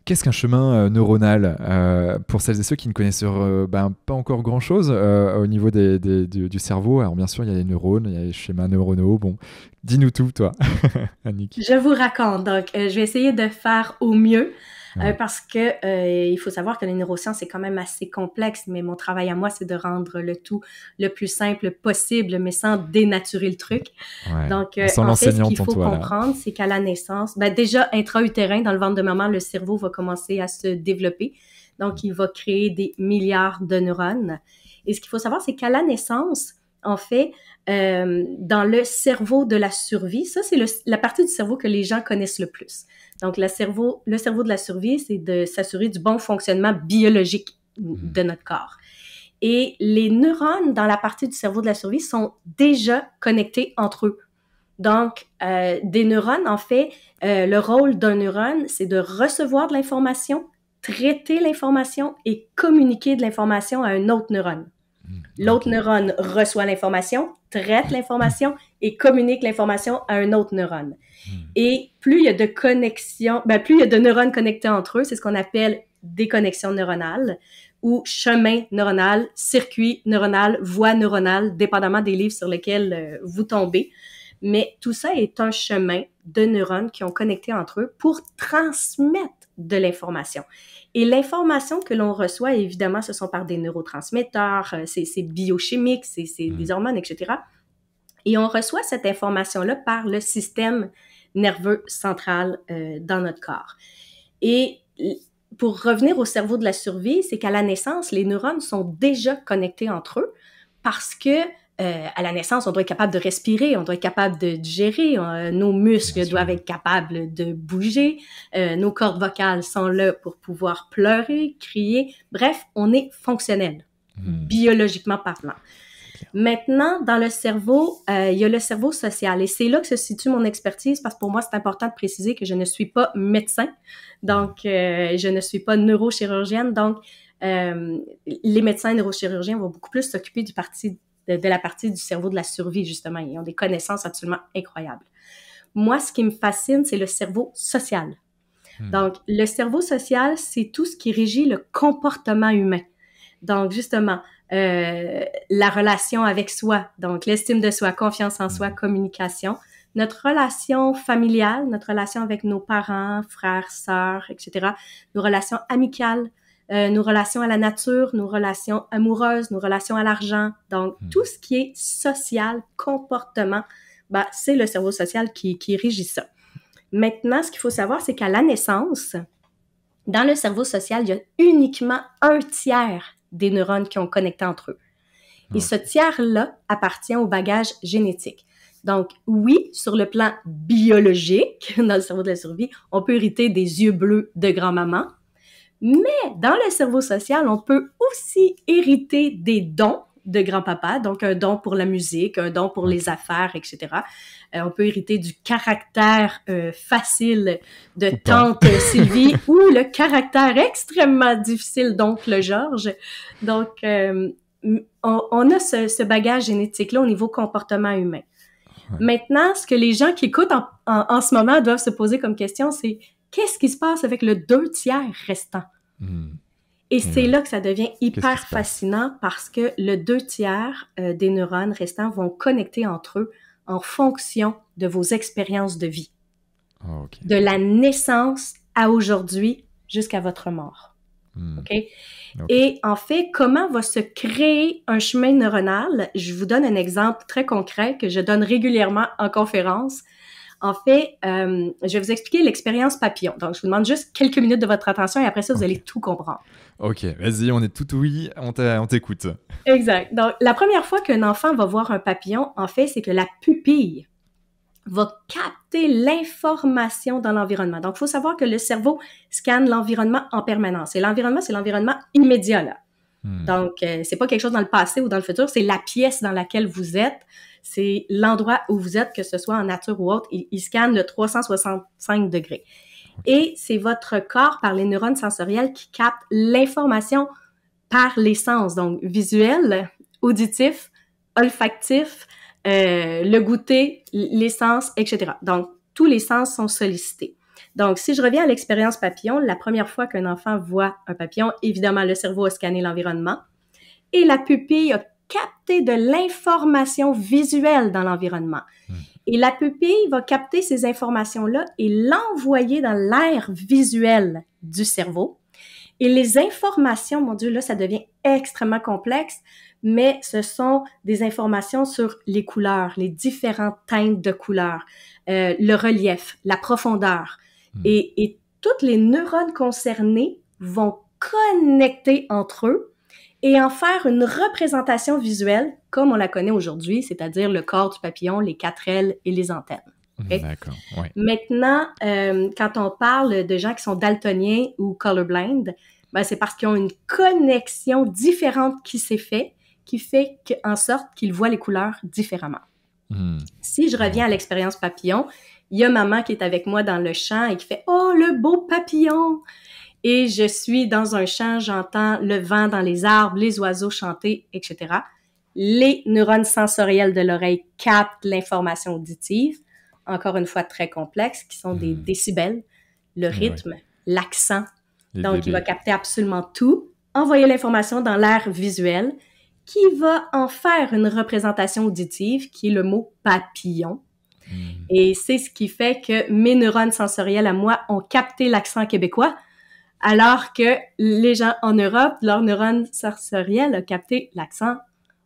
Qu'est-ce qu'un chemin neuronal pour celles et ceux qui ne connaissent pas encore grand-chose au niveau du cerveau? Alors bien sûr, il y a les neurones, il y a les schémas neuronaux. Bon, dis-nous tout, toi, Annick. Je vous raconte. Donc, je vais essayer de faire au mieux Ouais. parce que il faut savoir que les neurosciences, c'est quand même assez complexe, mais mon travail à moi, c'est de rendre le tout le plus simple possible, mais sans dénaturer le truc. Ouais. Donc, On sent en fait, ce qu'il l'enseignante en faut toi, là. comprendre, c'est qu'à la naissance, ben, déjà, intra-utérin, dans le ventre de maman, le cerveau va commencer à se développer. Donc, il va créer des milliards de neurones. Et ce qu'il faut savoir, c'est qu'à la naissance, en fait, dans le cerveau de la survie, ça, c'est la partie du cerveau que les gens connaissent le plus. Donc, le cerveau de la survie, c'est de s'assurer du bon fonctionnement biologique de notre corps. Et les neurones dans la partie du cerveau de la survie sont déjà connectés entre eux. Donc, des neurones, en fait, le rôle d'un neurone, c'est de recevoir de l'information, traiter l'information et communiquer de l'information à un autre neurone. L'autre Ok. neurone reçoit l'information, traite l'information et communique l'information à un autre neurone. Et plus il y a de connexions, plus il y a de neurones connectés entre eux, c'est ce qu'on appelle des connexions neuronales ou chemin neuronal, circuit neuronal, voie neuronale, dépendamment des livres sur lesquels vous tombez. Mais tout ça est un chemin de neurones qui ont connecté entre eux pour transmettre de l'information. Et l'information que l'on reçoit, évidemment, ce sont par des neurotransmetteurs, c'est biochimique, c'est des hormones, etc. Et on reçoit cette information-là par le système nerveux central dans notre corps. Et pour revenir au cerveau de la survie, c'est qu'à la naissance, les neurones sont déjà connectés entre eux parce que à la naissance, on doit être capable de respirer, on doit être capable de digérer, nos muscles doivent être capables de bouger, nos cordes vocales sont là pour pouvoir pleurer, crier. Bref, on est fonctionnel, biologiquement parlant. Maintenant, dans le cerveau, il y a le cerveau social et c'est là que se situe mon expertise parce que pour moi, c'est important de préciser que je ne suis pas médecin, donc je ne suis pas neurochirurgienne, donc les médecins neurochirurgiens vont beaucoup plus s'occuper de la partie du cerveau de la survie, justement. Ils ont des connaissances absolument incroyables. Moi, ce qui me fascine, c'est le cerveau social. Donc, le cerveau social, c'est tout ce qui régit le comportement humain. Donc, justement, la relation avec soi, donc l'estime de soi, confiance en soi, communication, notre relation familiale, notre relation avec nos parents, frères, sœurs, etc., nos relations amicales, nos relations à la nature, nos relations amoureuses, nos relations à l'argent. Donc, tout ce qui est social, comportement, c'est le cerveau social qui régit ça. Maintenant, ce qu'il faut savoir, c'est qu'à la naissance, dans le cerveau social, il y a uniquement 1/3 des neurones qui ont connecté entre eux. Et ce tiers-là appartient au bagage génétique. Donc, oui, sur le plan biologique, dans le cerveau de la survie, on peut hériter des yeux bleus de grand-maman, mais dans le cerveau social, on peut aussi hériter des dons de grand-papa, donc un don pour la musique, un don pour les affaires, etc. On peut hériter du caractère facile de tante Sylvie ou le caractère extrêmement difficile d'oncle Georges. Donc, on a ce bagage génétique-là au niveau comportement humain. Maintenant, ce que les gens qui écoutent en ce moment doivent se poser comme question, c'est qu'est-ce qui se passe avec le 2/3 restant? Et c'est là que ça devient hyper fascinant parce que le 2/3 des neurones restants vont connecter entre eux en fonction de vos expériences de vie. De la naissance à aujourd'hui jusqu'à votre mort. Okay? Et en fait, comment va se créer un chemin neuronal? Je vous donne un exemple très concret que je donne régulièrement en conférence. En fait, je vais vous expliquer l'expérience papillon. Donc, je vous demande juste quelques minutes de votre attention et après ça, vous allez tout comprendre. Ok, vas-y, on est tout oui, on t'écoute. Exact. Donc, la première fois qu'un enfant va voir un papillon, en fait, c'est que la pupille va capter l'information dans l'environnement. Donc, il faut savoir que le cerveau scanne l'environnement en permanence. Et l'environnement, c'est l'environnement immédiat, là. Donc, c'est pas quelque chose dans le passé ou dans le futur, c'est la pièce dans laquelle vous êtes, c'est l'endroit où vous êtes, que ce soit en nature ou autre. Il scanne le 365 degrés. Et c'est votre corps, par les neurones sensoriels, qui capte l'information par les sens, donc visuel, auditif, olfactif, le goûter, les sens, etc. Donc, tous les sens sont sollicités. Donc, si je reviens à l'expérience papillon, la première fois qu'un enfant voit un papillon, évidemment, le cerveau a scanné l'environnement et la pupille a capté de l'information visuelle dans l'environnement. Et la pupille va capter ces informations-là et l'envoyer dans l'aire visuelle du cerveau. Et les informations, mon Dieu, là, ça devient extrêmement complexe, mais ce sont des informations sur les couleurs, les différentes teintes de couleurs, le relief, la profondeur. Et toutes les neurones concernés vont connecter entre eux et en faire une représentation visuelle comme on la connaît aujourd'hui, c'est-à-dire le corps du papillon, les 4 ailes et les antennes. Okay? D'accord, ouais. Maintenant, quand on parle de gens qui sont daltoniens ou colorblind, ben c'est parce qu'ils ont une connexion différente qui s'est faite, qui fait en sorte qu'ils voient les couleurs différemment. Si je reviens à l'expérience papillon, il y a maman qui est avec moi dans le champ et qui fait « Oh, le beau papillon! » Et je suis dans un champ, j'entends le vent dans les arbres, les oiseaux chanter, etc. Les neurones sensoriels de l'oreille captent l'information auditive, encore une fois très complexe, qui sont des décibels, le rythme, l'accent. Donc, il va capter absolument tout, envoyer l'information dans l'aire visuelle, qui va en faire une représentation auditive, qui est le mot papillon. Et c'est ce qui fait que mes neurones sensoriels à moi ont capté l'accent québécois, alors que les gens en Europe, leurs neurones sensoriels ont capté l'accent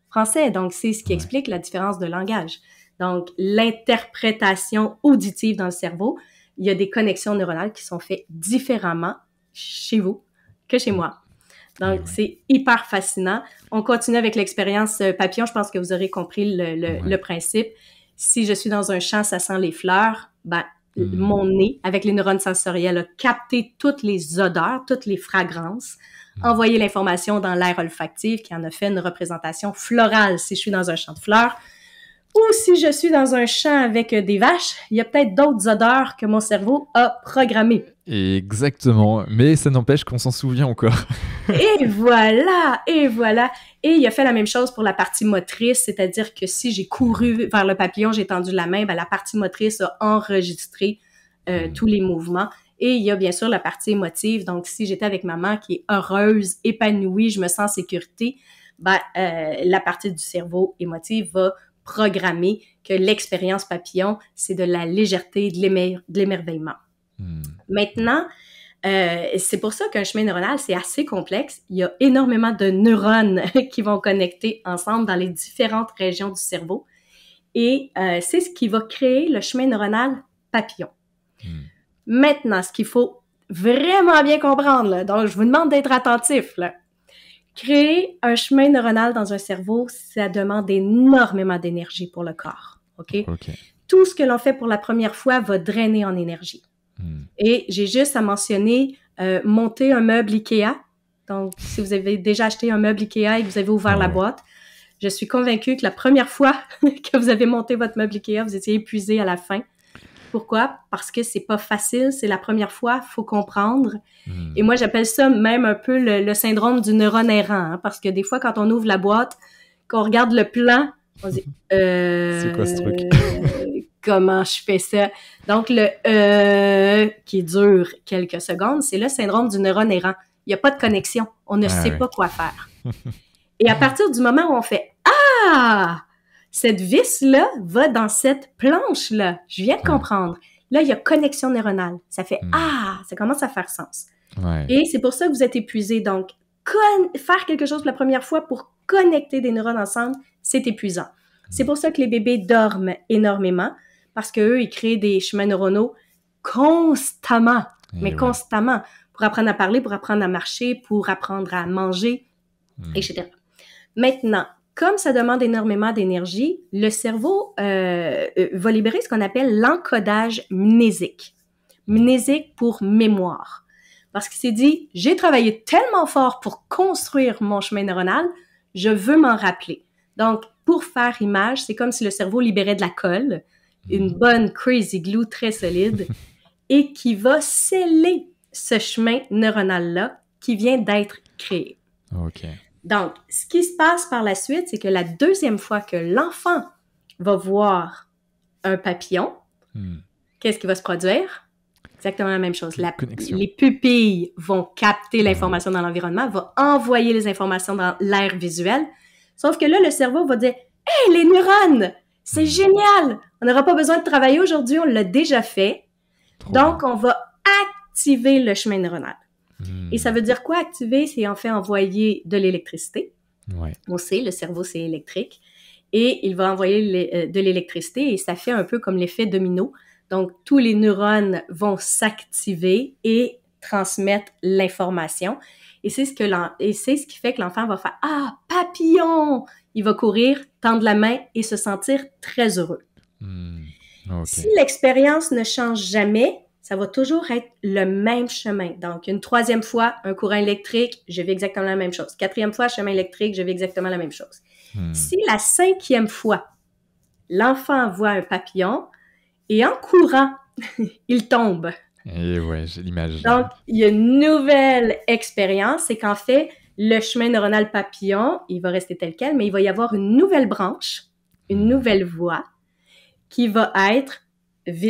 français. Donc, c'est ce qui explique la différence de langage. Donc, l'interprétation auditive dans le cerveau, il y a des connexions neuronales qui sont faites différemment chez vous que chez moi. Donc, c'est hyper fascinant. On continue avec l'expérience papillon. Je pense que vous aurez compris le principe. Si je suis dans un champ, ça sent les fleurs, ben, mon nez, avec les neurones sensoriels, a capté toutes les odeurs, toutes les fragrances, envoyé l'information dans l'aire olfactive qui en a fait une représentation florale si je suis dans un champ de fleurs. Ou si je suis dans un champ avec des vaches, il y a peut-être d'autres odeurs que mon cerveau a programmées. Exactement, mais ça n'empêche qu'on s'en souvient encore. Et voilà, et voilà. Et il a fait la même chose pour la partie motrice, c'est-à-dire que si j'ai couru vers le papillon, j'ai tendu la main, ben la partie motrice a enregistré tous les mouvements. Et il y a bien sûr la partie émotive, donc si j'étais avec maman qui est heureuse, épanouie, je me sens en sécurité, ben la partie du cerveau émotive va programmer que l'expérience papillon, c'est de la légèreté, de l'émerveillement. Maintenant, c'est pour ça qu'un chemin neuronal, c'est assez complexe. Il y a énormément de neurones qui vont connecter ensemble dans les différentes régions du cerveau. Et c'est ce qui va créer le chemin neuronal papillon. Maintenant, ce qu'il faut vraiment bien comprendre, là, donc je vous demande d'être attentif, là. Créer un chemin neuronal dans un cerveau, ça demande énormément d'énergie pour le corps. Okay? Tout ce que l'on fait pour la première fois va drainer en énergie. Et j'ai juste à mentionner monter un meuble Ikea. Donc, si vous avez déjà acheté un meuble Ikea et que vous avez ouvert la boîte, je suis convaincue que la première fois que vous avez monté votre meuble Ikea, vous étiez épuisé à la fin. Pourquoi? Parce que c'est pas facile, c'est la première fois, faut comprendre. Et moi, j'appelle ça même un peu le syndrome du neurone errant, hein, parce que des fois, quand on ouvre la boîte, qu'on regarde le plan, on se dit c'est quoi ce truc? Comment je fais ça? Donc, le qui dure quelques secondes, c'est le syndrome du neurone errant. Il n'y a pas de connexion. On ne sait pas quoi faire. Et à partir du moment où on fait « Ah! Cette vis-là va dans cette planche-là. Je viens de comprendre. » Là, il y a connexion neuronale. Ça fait « Ah! » Ça commence à faire sens. Et c'est pour ça que vous êtes épuisé. Donc, faire quelque chose pour la première fois pour connecter des neurones ensemble, c'est épuisant. C'est pour ça que les bébés dorment énormément, parce qu'eux, ils créent des chemins neuronaux constamment, constamment, pour apprendre à parler, pour apprendre à marcher, pour apprendre à manger, etc. Maintenant, comme ça demande énormément d'énergie, le cerveau va libérer ce qu'on appelle l'encodage mnésique. Mnésique pour mémoire. Parce qu'il s'est dit, j'ai travaillé tellement fort pour construire mon chemin neuronal, je veux m'en rappeler. Donc, pour faire image, c'est comme si le cerveau libérait de la colle, une bonne crazy glue très solide, et qui va sceller ce chemin neuronal-là qui vient d'être créé. Donc, ce qui se passe par la suite, c'est que la deuxième fois que l'enfant va voir un papillon, qu'est-ce qui va se produire? Exactement la même chose. Connexion. Les pupilles vont capter l'information dans l'environnement, vont envoyer les informations dans l'air visuel. Sauf que là, le cerveau va dire « Hey, les neurones! C'est génial! On n'aura pas besoin de travailler aujourd'hui, on l'a déjà fait. Donc, on va activer le chemin neuronal. » Et ça veut dire quoi activer? C'est en fait envoyer de l'électricité. Ouais. On sait, le cerveau, c'est électrique. Et il va envoyer de l'électricité et ça fait un peu comme l'effet domino. Donc, tous les neurones vont s'activer et transmettre l'information. Et c'est ce qui fait que l'enfant va faire « Ah, papillon! » Il va courir, tendre la main et se sentir très heureux. Okay. Si l'expérience ne change jamais, ça va toujours être le même chemin. Donc, une troisième fois, un courant électrique, je vis exactement la même chose. Quatrième fois, chemin électrique, je vis exactement la même chose. Si la cinquième fois, l'enfant voit un papillon et en courant, il tombe. Et ouais, j'ai l'image. Donc, il y a une nouvelle expérience, c'est qu'en fait, le chemin neuronal papillon, il va rester tel quel, mais il va y avoir une nouvelle branche, une nouvelle voie qui va être,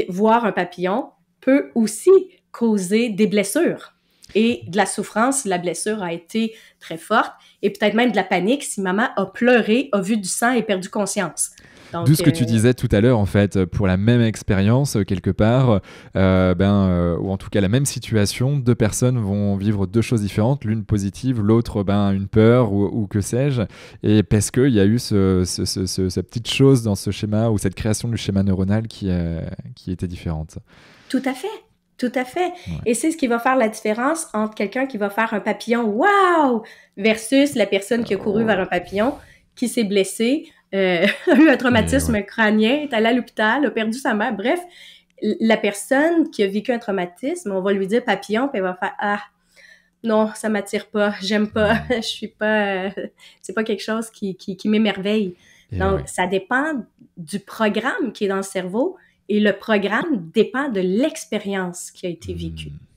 voir un papillon peut aussi causer des blessures et de la souffrance si la blessure a été très forte et peut-être même de la panique si maman a pleuré, a vu du sang et perdu conscience. D'où ce que tu disais tout à l'heure, en fait, pour la même expérience, quelque part, ou en tout cas la même situation, deux personnes vont vivre deux choses différentes, l'une positive, l'autre une peur ou que sais-je, et parce qu'il y a eu cette petite chose dans ce schéma ou cette création du schéma neuronal qui était différente. Tout à fait. Tout à fait. Ouais. Et c'est ce qui va faire la différence entre quelqu'un qui va faire un papillon « wow » versus la personne qui a couru vers un papillon, qui s'est blessée, a eu un traumatisme crânien, est allée à l'hôpital, a perdu sa mère. Bref, la personne qui a vécu un traumatisme, on va lui dire papillon, puis elle va faire « ah, non, ça m'attire pas, j'aime pas, je suis pas... c'est pas quelque chose qui m'émerveille. » Donc, ça dépend du programme qui est dans le cerveau. Et le programme dépend de l'expérience qui a été vécue.